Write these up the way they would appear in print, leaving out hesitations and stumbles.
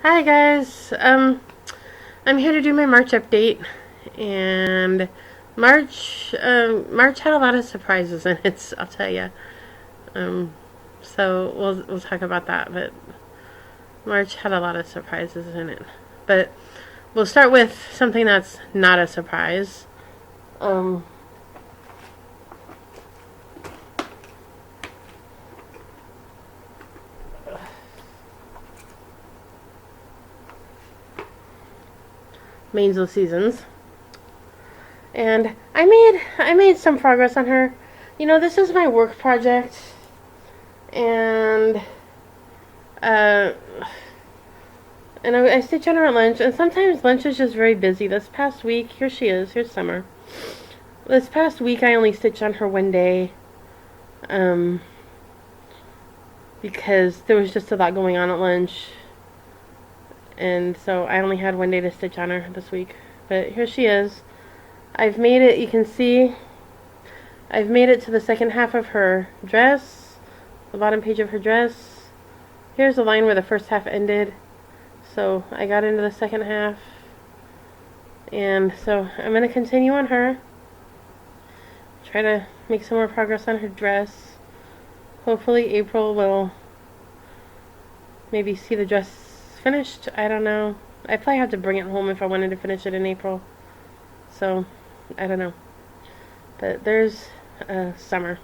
Hi guys. I'm here to do my March update, and March had a lot of surprises in it. I'll tell you. Um, so we'll talk about that. But March had a lot of surprises in it. But we'll start with something that's not a surprise. Um, Mazal Seasons, and I made some progress on her. This is my work project, and uh, I stitch on her at lunch, and sometimes lunch is just very busy. This past week, here she is, here's Summer. This past week, I only stitched on her one day, um, because there was just a lot going on at lunch, and so I only had one day to stitch on her this week. But here she is. I've made it, you can see, I've made it to the second half of her dress, the bottom page of her dress. Here's the line where the first half ended. So I got into the second half, and so I'm going to continue on her, try to make some more progress on her dress. Hopefully April will maybe see the dress finished. I don't know. I probably have to bring it home if I wanted to finish it in April. So, I don't know. But there's Summer.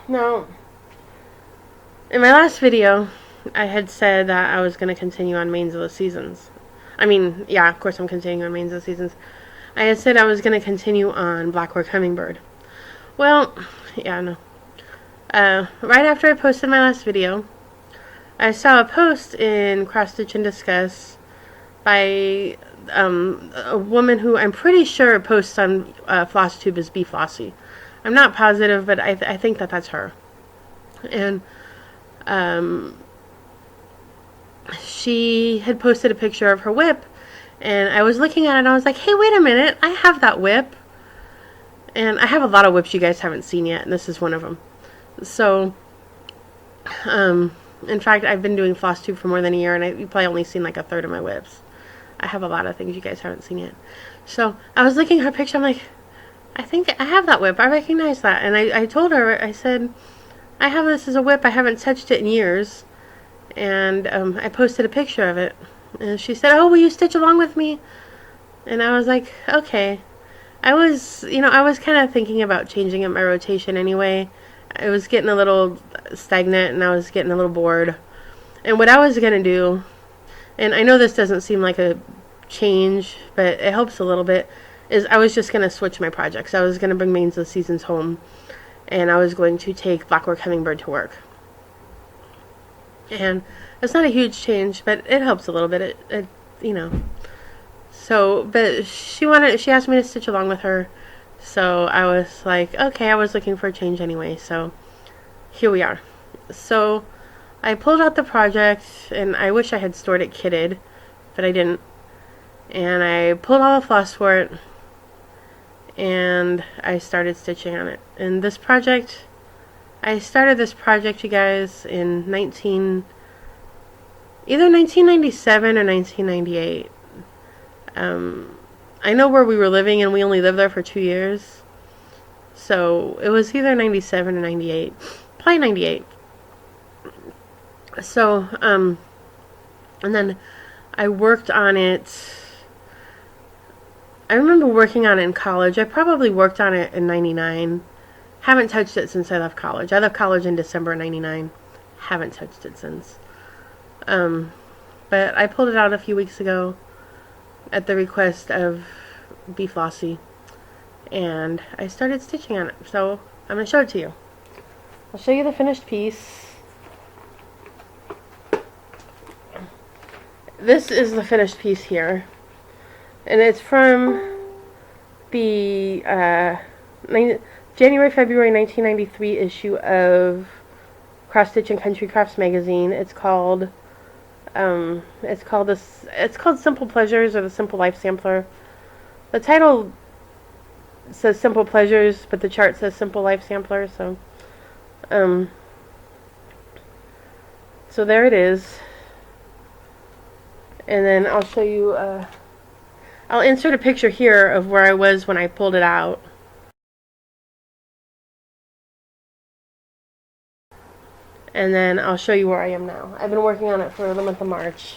Now, in my last video, I had said that I was going to continue on Mazal Seasons. Yeah, of course I'm continuing on Mazal Seasons. I had said I was going to continue on Blackwork Hummingbird. Well, yeah, no. Right after I posted my last video, I saw a post in Cross Stitch and Discuss by a woman who I'm pretty sure posts on FlossTube as B Flossie. I'm not positive, but I think that's her. And she had posted a picture of her WIP, and I was looking at it and I was like, hey, wait a minute, I have that WIP. And I have a lot of WIPs you guys haven't seen yet, and this is one of them. So, in fact, I've been doing FlossTube for more than a year, and you've probably only seen like a third of my WIPs. I have a lot of things you guys haven't seen yet. So, I was looking at her picture, I'm like, I think I have that WIP, I recognize that. And I told her, I said, I have this as a WIP, I haven't touched it in years. And I posted a picture of it. And she said, oh, will you stitch along with me? And I was like, okay. I was kind of thinking about changing up my rotation anyway. I was getting a little stagnant, and I was getting a little bored. And what I was going to do, and I know this doesn't seem like a change, but it helps a little bit, is I was just going to switch my projects. I was going to bring Mazal Seasons home, and I was going to take Blackwork Hummingbird to work. And it's not a huge change, but it helps a little bit. So, but she asked me to stitch along with her. So I was like, okay, I was looking for a change anyway. So here we are. So I pulled out the project, and I wish I had stored it kitted, but I didn't. And I pulled all the floss for it, and I started stitching on it. And this project, I started this project, you guys, in either 1997 or 1998. I know where we were living, and we only lived there for 2 years. So it was either 97 or 98. Probably 98. So, and then I worked on it. I remember working on it in college. I probably worked on it in 99. Haven't touched it since I left college. I left college in December 99. Haven't touched it since. But I pulled it out a few weeks ago at the request of B Flossie, and I started stitching on it. So I'm going to show it to you. I'll show you the finished piece. This is the finished piece here, and it's from the January-February 1993 issue of Cross Stitch and Country Crafts magazine. It's called Simple Pleasures, or the Simple Life Sampler. The title says Simple Pleasures, but the chart says Simple Life Sampler. So there it is. And then I'll show you, I'll insert a picture here of where I was when I pulled it out. And then I'll show you where I am now. I've been working on it for the month of March.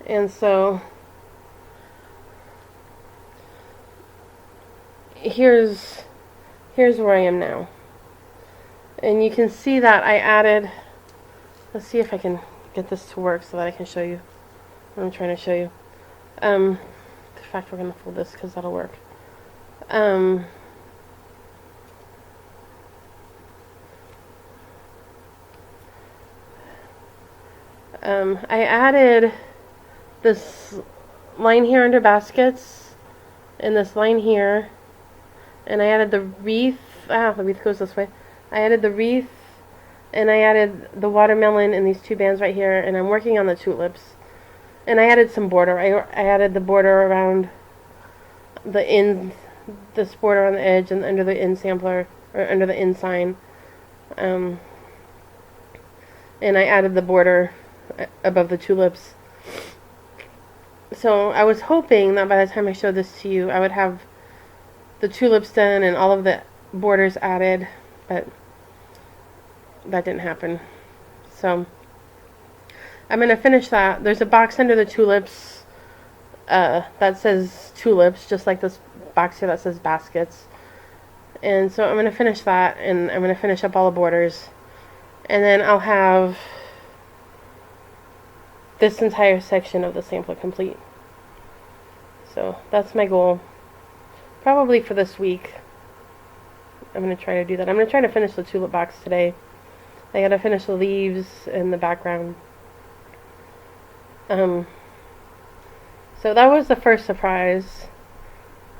And so here's where I am now. And you can see that I added, let's see if I can get this to work so that I can show you what I'm trying to show you. In fact, we're going to fold this because that'll work. I added this line here under baskets and this line here, and I added the wreath. The wreath goes this way. I added the wreath, and I added the watermelon in these two bands right here, and I'm working on the tulips. And I added some border. I added the border around the end, this border on the edge and under the end sampler, or under the end sign. And I added the border above the tulips. So I was hoping that by the time I showed this to you, I would have the tulips done and all of the borders added, but that didn't happen. So I'm going to finish that. There's a box under the tulips that says tulips, just like this box here that says baskets. And so I'm going to finish that, and I'm going to finish up all the borders. And then I'll have this entire section of the sampler complete. So that's my goal. Probably for this week. I'm going to try to do that. I'm going to try to finish the tulip box today. I got to finish the leaves and the background. So that was the first surprise.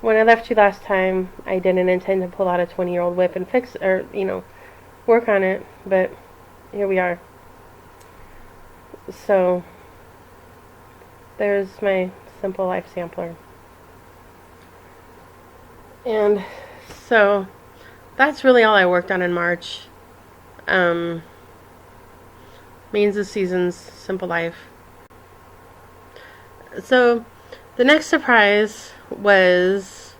When I left you last time, I didn't intend to pull out a 20-year-old WIP and fix, or, work on it, but here we are. So there's my Simple Life sampler. And so that's really all I worked on in March. Mazal Seasons, Simple Life. So the next surprise was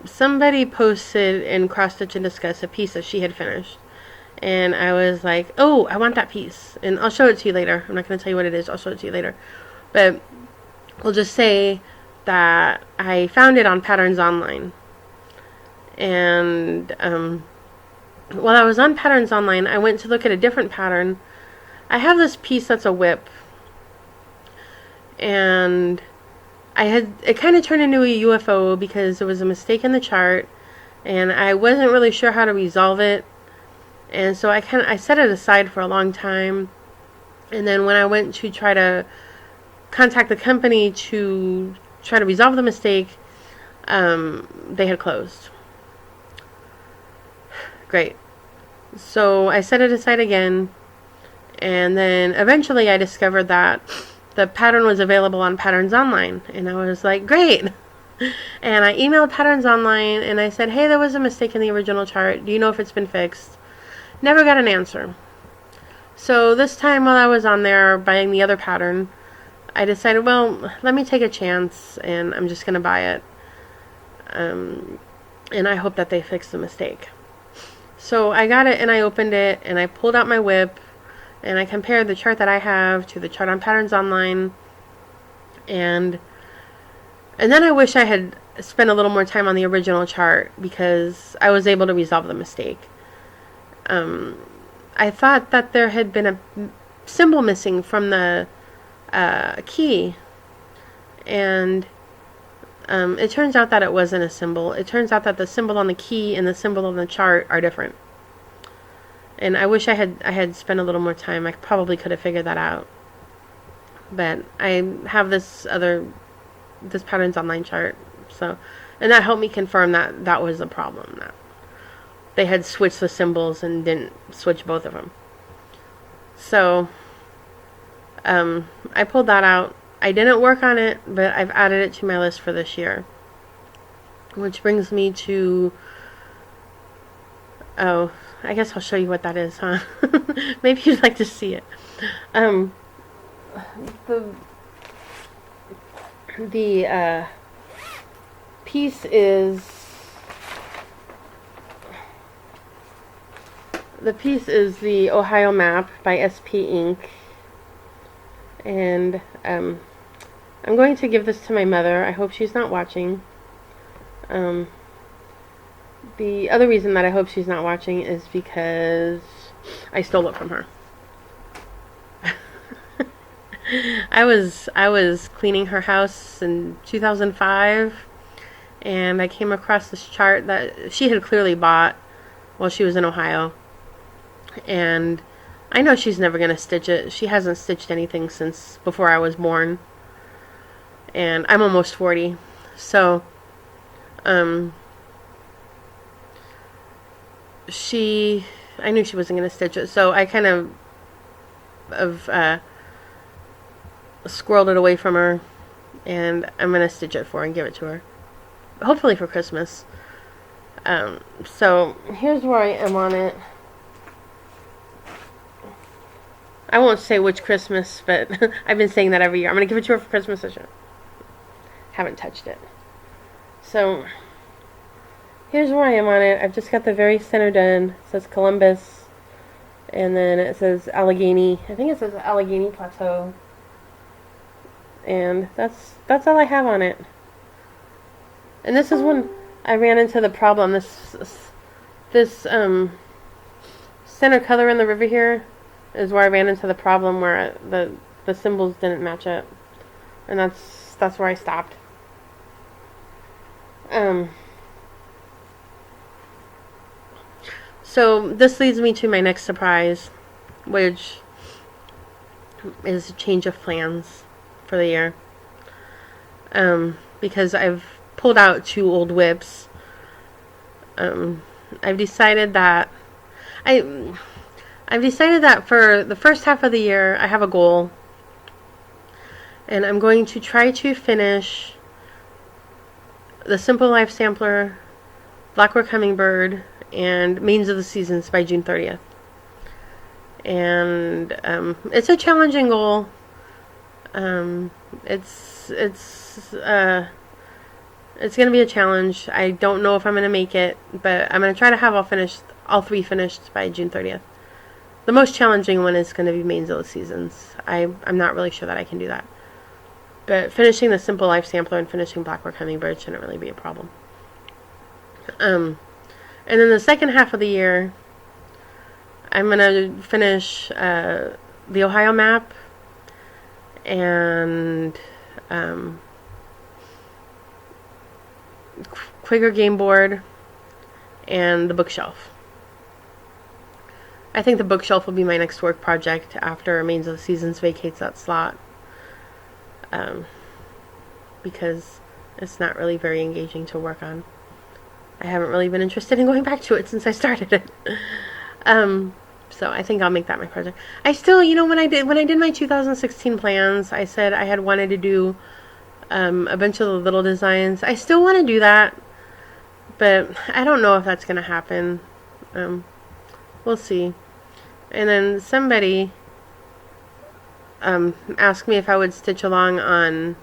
somebody posted in Cross Stitch and Discuss a piece that she had finished. And I was like, oh, I want that piece. And I'll show it to you later. I'm not going to tell you what it is. I'll show it to you later. But we'll just say that I found it on Patterns Online. And while I was on Patterns Online, I went to look at a different pattern. I have this piece that's a WIP. And it kind of turned into a UFO because there was a mistake in the chart. And I wasn't really sure how to resolve it. And so I set it aside for a long time. And then when I went to try to contact the company to try to resolve the mistake, they had closed. Great. So I set it aside again. And then eventually I discovered that the pattern was available on Patterns Online. And I was like, great. And I emailed Patterns Online and I said, hey, there was a mistake in the original chart. Do you know if it's been fixed? Never got an answer. So this time while I was on there buying the other pattern, I decided, well, let me take a chance and I'm just going to buy it. And I hope that they fix the mistake. So I got it and I opened it and I pulled out my WIP and I compared the chart that I have to the chart on Patterns Online. And then I wish I had spent a little more time on the original chart because I was able to resolve the mistake. I thought that there had been a symbol missing from the key, and it turns out that it wasn't a symbol. It turns out that the symbol on the key and the symbol on the chart are different. And I wish I had spent a little more time. I probably could have figured that out. But I have this Patterns Online chart, and that helped me confirm that that was a problem. That they had switched the symbols and didn't switch both of them. So I pulled that out. I didn't work on it, but I've added it to my list for this year. Which brings me to Oh, I guess I'll show you what that is, huh? Maybe you'd like to see it. Um, the the piece is the Ohio map by SP Inc. And I'm going to give this to my mother. I hope she's not watching. The other reason that I hope she's not watching is because I stole it from her. I was cleaning her house in 2005, and I came across this chart that she had clearly bought while she was in Ohio. And I know she's never going to stitch it. She hasn't stitched anything since before I was born. And I'm almost 40. So, I knew she wasn't going to stitch it. So I kind of squirreled it away from her. And I'm going to stitch it for her and give it to her. Hopefully for Christmas. So here's where I am on it. I won't say which Christmas, but I've been saying that every year. I'm going to give it to her for Christmas this year. Haven't touched it. So, here's where I am on it. I've just got the very center done. It says Columbus. And then it says Allegheny. I think it says Allegheny Plateau. And that's all I have on it. And this is when I ran into the problem. This center color in the river here is where I ran into the problem where the symbols didn't match up. And that's where I stopped. So this leads me to my next surprise, which is a change of plans for the year. Because I've pulled out 2 old WIPs. I've decided that for the first half of the year I have a goal, and I'm going to try to finish the Simple Life Sampler, Blackwork Hummingbird, and Mazal of the Seasons by June 30th. And it's a challenging goal. It's going to be a challenge. I don't know if I'm going to make it, but I'm going to try to have all 3 finished by June 30th. The most challenging one is going to be Mazal Seasons. I'm not really sure that I can do that. But finishing the Simple Life Sampler and finishing Blackwork Hummingbird shouldn't really be a problem. And then the second half of the year, I'm going to finish the Ohio map and Quaker game board and the bookshelf. I think the bookshelf will be my next work project after Mazal Seasons vacates that slot. Because it's not really very engaging to work on. I haven't really been interested in going back to it since I started it. So I think I'll make that my project. I still, when I did my 2016 plans, I said I had wanted to do a bunch of the little designs. I still want to do that, but I don't know if that's going to happen. We'll see. And then somebody asked me if I would stitch along on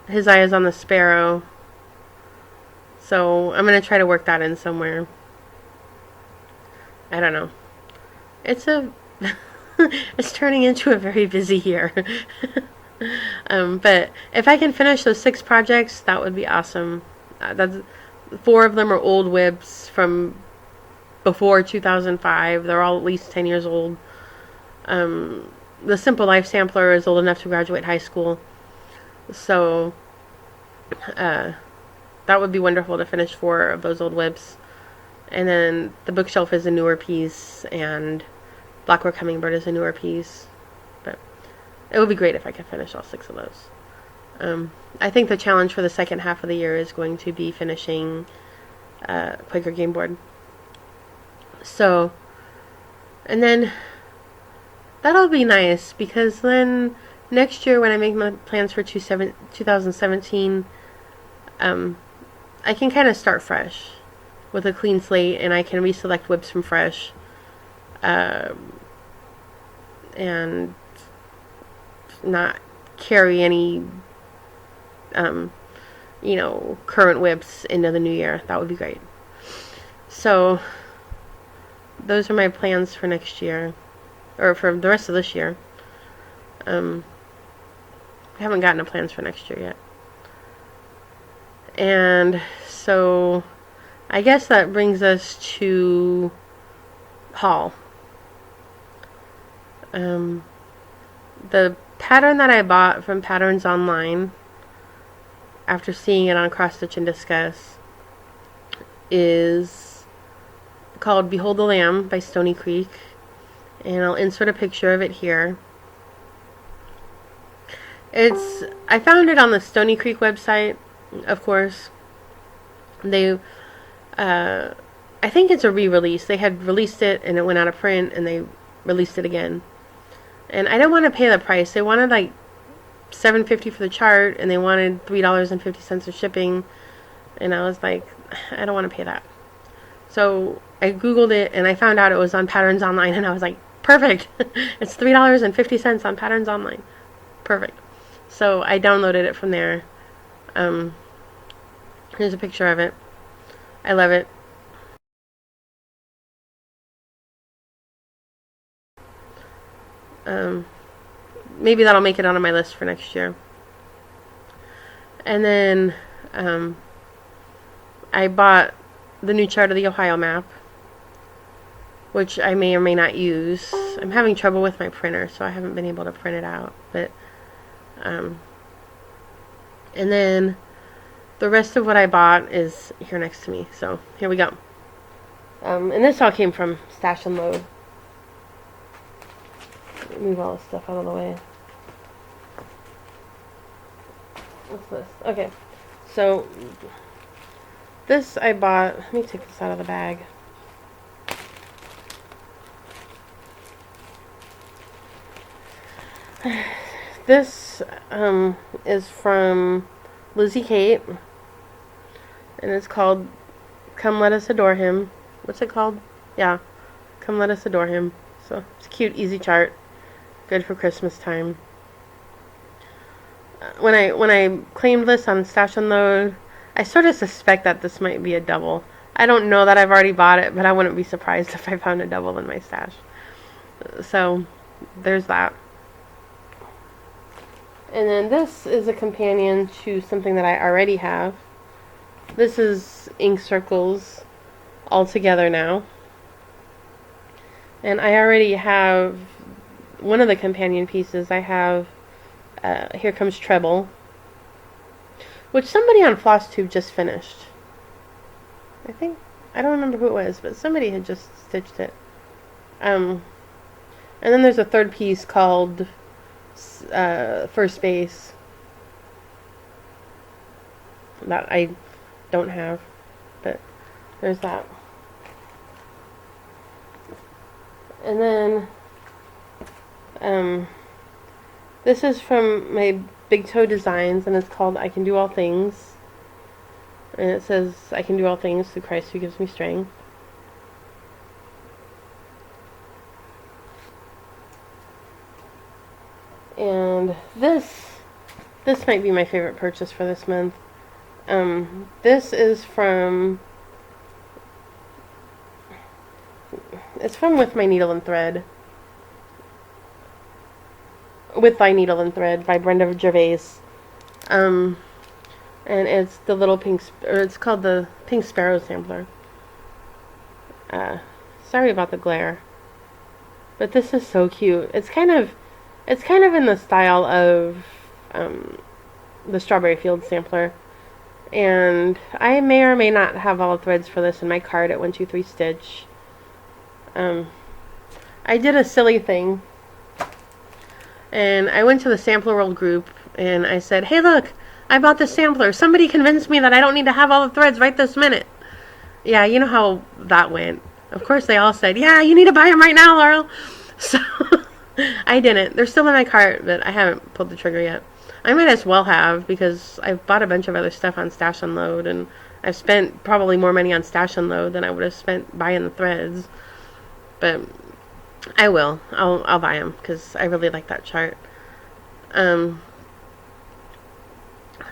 His Eye is on the Sparrow. So I'm going to try to work that in somewhere. I don't know. It's it's turning into a very busy year. But if I can finish those 6 projects, that would be awesome. That's 4 of them are old WIPs from before 2005. They're all at least 10 years old. The Simple Life Sampler is old enough to graduate high school. So that would be wonderful to finish 4 of those old WIPs. And then the bookshelf is a newer piece, and Blackwork Hummingbird is a newer piece. But it would be great if I could finish all 6 of those. I think the challenge for the second half of the year is going to be finishing Quaker game board. So, and then that'll be nice, because then next year when I make my plans for 2017, I can kind of start fresh with a clean slate, and I can reselect whips from fresh, and not carry any, current whips into the new year. That would be great. So those are my plans for next year, or for the rest of this year. I haven't gotten to plans for next year yet. And so I guess that brings us to haul. The pattern that I bought from Patterns Online, after seeing it on Cross Stitch and Discuss, is called Behold the Lamb by Stony Creek, and I'll insert a picture of it here. I found it on the Stony Creek website, of course. I think it's a re-release. They had released it and it went out of print, and they released it again. And I didn't want to pay the price. They wanted like $7.50 for the chart, and they wanted $3.50 of shipping, and I was like, I don't want to pay that. So I googled it, and I found out it was on Patterns Online, and I was like, perfect. It's $3.50 on Patterns Online. Perfect. So I downloaded it from there. Here's a picture of it. I love it. Maybe that'll make it onto my list for next year. And then I bought the new chart of the Ohio map, which I may or may not use. I'm having trouble with my printer, so I haven't been able to print it out. But and then the rest of what I bought is here next to me. So here we go. And this all came from Stash and Load. Move all this stuff out of the way. What's this? Okay, so this I bought. Let me take this out of the bag. This is from Lizzie Kate, and it's called Come Let Us Adore Him. What's it called? Yeah, Come Let Us Adore Him. So it's a cute, easy chart. Good for Christmas time. When I claimed this on Stash and Load, I sort of suspect that this might be a double. I don't know that I've already bought it, but I wouldn't be surprised if I found a double in my stash. So there's that. And then this is a companion to something that I already have. This is Ink Circles all together now. And I already have one of the companion pieces. I have Here Comes Treble, which somebody on FlossTube just finished. I don't remember who it was, but somebody had just stitched it. And then there's a third piece called First Base that I don't have, but there's that. And then this is from my Big Toe Designs, and it's called I Can Do All Things. And it says, I can do all things through Christ who gives me strength. And this might be my favorite purchase for this month. This is from, it's from With My Needle and Thread. With Thy Needle and Thread by Brenda Gervais. And it's the little pink, or it's called the Pink Sparrow Sampler. Sorry about the glare, but this is so cute. It's kind of in the style of the Strawberry Fields Sampler, and I may or may not have all the threads for this in my cart at 123 Stitch. I did a silly thing, and I went to the Sampler World group and I said, hey look, I bought this sampler. Somebody convinced me that I don't need to have all the threads right this minute. Yeah, you know how that went. Of course they all said, yeah, you need to buy them right now, Laurel. So I didn't. They're still in my cart, but I haven't pulled the trigger yet. I might as well have, because I've bought a bunch of other stuff on Stash Unload, and I've spent probably more money on stash and load than I would have spent buying the threads. But I will. I'll buy them because I really like that chart.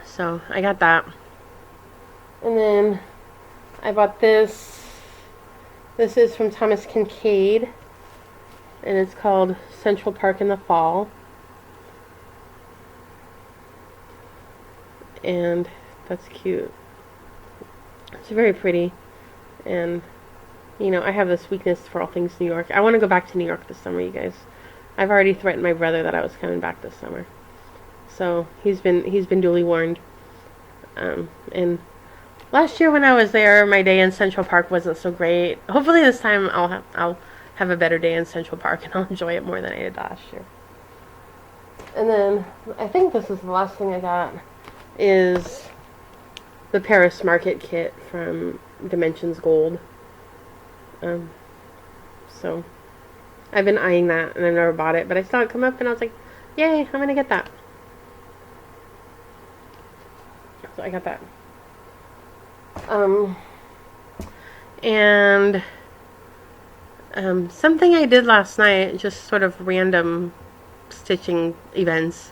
So I got that. And then I bought this. This is from Thomas Kincaid. And it's called Central Park in the Fall. And that's cute. It's very pretty. And, you know, I have this weakness for all things New York. I want to go back to New York this summer, you guys. I've already threatened my brother that I was coming back this summer. So he's been duly warned. And last year when I was there, my day in Central Park wasn't so great. Hopefully this time I'll have a better day in Central Park and I'll enjoy it more than I did last year. And then I think this is the last thing I got is the Paris Market kit from Dimensions Gold. So I've been eyeing that and I never bought it, but I saw it come up and I was like, yay, I'm gonna get that. So I got that. And something I did last night, just sort of random stitching events.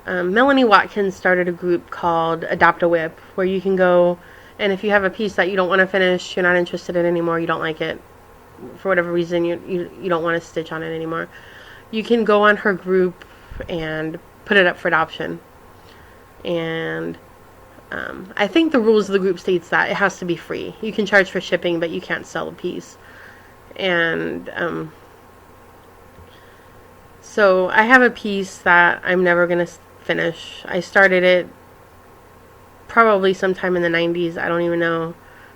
Melanie Watkins started a group called Adopt a WIP, where you can go, and if you have a piece that you don't want to finish, you're not interested in anymore, you don't like it, for whatever reason, you don't want to stitch on it anymore, you can go on her group and put it up for adoption. And I think the rules of the group states that it has to be free. You can charge for shipping, but you can't sell a piece. And so I have a piece that I'm never going to finish. I started it probably sometime in the 90s, I don't even know,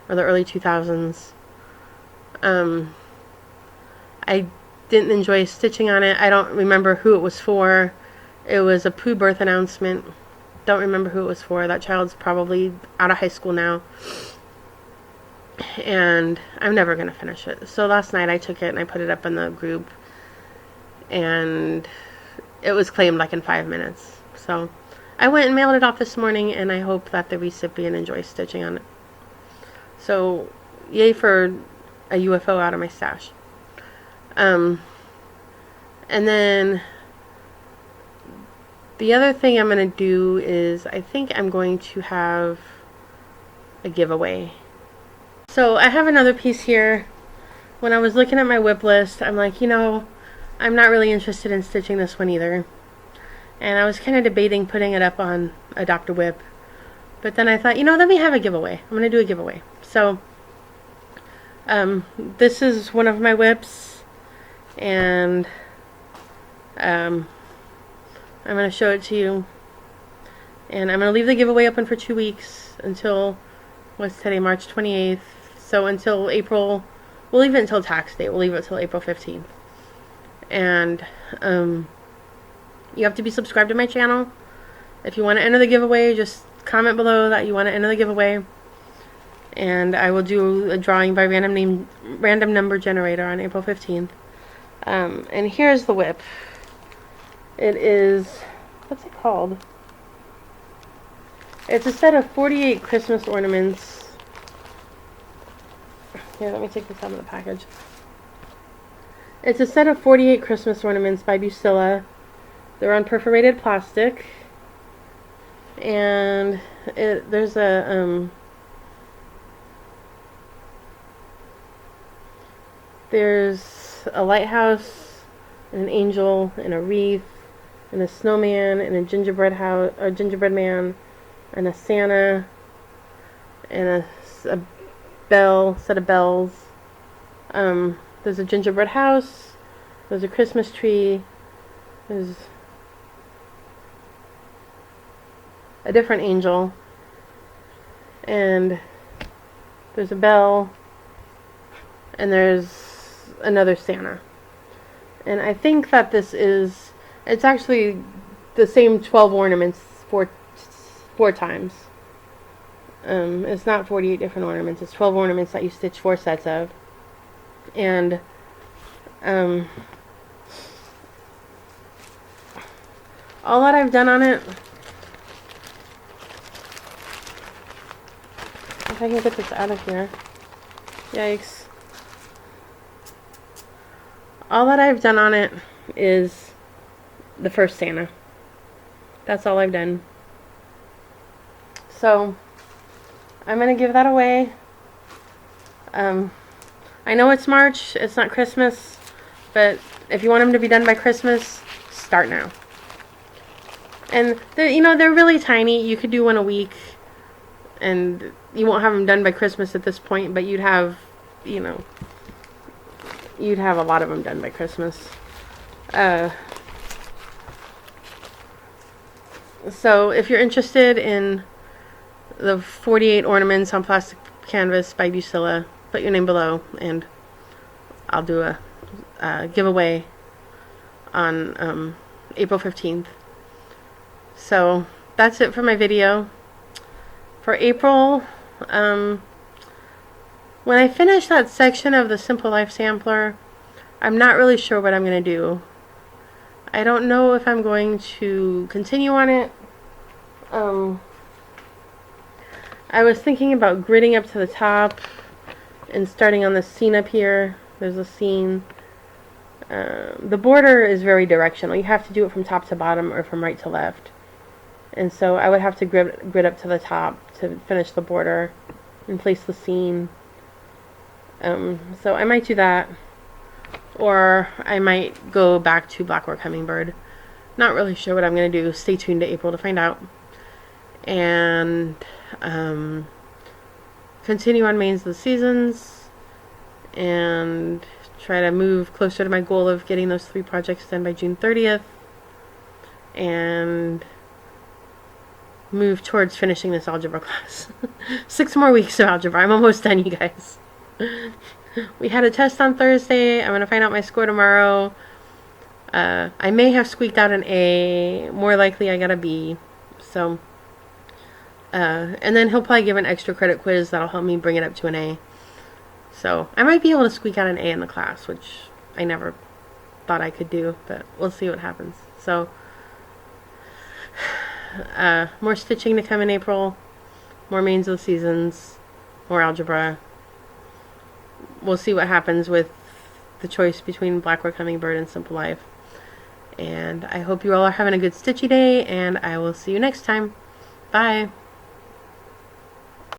or the early 2000s. I didn't enjoy stitching on it. I don't remember who it was for. It was a Pooh birth announcement. Don't remember who it was for. That child's probably out of high school now. And I'm never going to finish it. So last night I took it and I put it up in the group. And it was claimed like in 5 minutes. So I went and mailed it off this morning, and I hope that the recipient enjoys stitching on it. So yay for a UFO out of my stash. And then the other thing I'm going to do is I think I'm going to have a giveaway. So I have another piece here. When I was looking at my WIP list, I'm like, you know, I'm not really interested in stitching this one either. And I was kind of debating putting it up on Adopt a WIP. But then I thought, you know, let me have a giveaway. I'm going to do a giveaway. So this is one of my WIPs. And I'm going to show it to you. And I'm going to leave the giveaway open for 2 weeks until, what's today, March 28th. So until April, we'll leave it until tax date. We'll leave it until April 15th. And you have to be subscribed to my channel. If you want to enter the giveaway, just comment below that you want to enter the giveaway. And I will do a drawing by random number generator on April 15th. And here's the WIP. It is, what's it called? It's a set of 48 Christmas ornaments. Here, let me take this out of the package. It's a set of 48 Christmas ornaments by Busilla. They're on perforated plastic. And there's a lighthouse, and an angel, and a wreath, and a snowman, and a gingerbread house, or gingerbread man, and a Santa, and a bell, set of bells. There's a gingerbread house. There's a Christmas tree. There's a different angel. And there's a bell. And there's another Santa. And I think that it's actually the same 12 ornaments four times. It's not 48 different ornaments. It's 12 ornaments that you stitch 4 sets of. And all that I've done on it if I can get this out of here. Yikes. All that I've done on it is the first Santa. That's all I've done. So, I'm going to give that away. I know it's March, it's not Christmas, but if you want them to be done by Christmas, start now. And they're really tiny. You could do one a week, and you won't have them done by Christmas at this point, but you'd have a lot of them done by Christmas. So if you're interested in the 48 ornaments on plastic canvas by Busilla, put your name below, and I'll do a giveaway on April 15th. So that's it for my video. For April, when I finish that section of the Simple Life sampler, I'm not really sure what I'm going to do. I don't know if I'm going to continue on it. I was thinking about gridding up to the top and starting on the scene up here. There's a scene. The border is very directional. You have to do it from top to bottom or from right to left. And so I would have to grid up to the top to finish the border and place the scene. So I might do that. Or I might go back to Blackwork Hummingbird. Not really sure what I'm going to do. Stay tuned to April to find out. And continue on Mazal Seasons. And try to move closer to my goal of getting those 3 projects done by June 30th. And move towards finishing this algebra class. 6 more weeks of algebra. I'm almost done, you guys. We had a test on Thursday. I'm going to find out my score tomorrow. I may have squeaked out an A. More likely I got a B. So, and then he'll probably give an extra credit quiz that'll help me bring it up to an A. So, I might be able to squeak out an A in the class, which I never thought I could do, but we'll see what happens. So, more stitching to come in April, more Mazal Seasons, more algebra. We'll see what happens with the choice between Blackwork Hummingbird and Simple Life. And I hope you all are having a good stitchy day, and I will see you next time. Bye.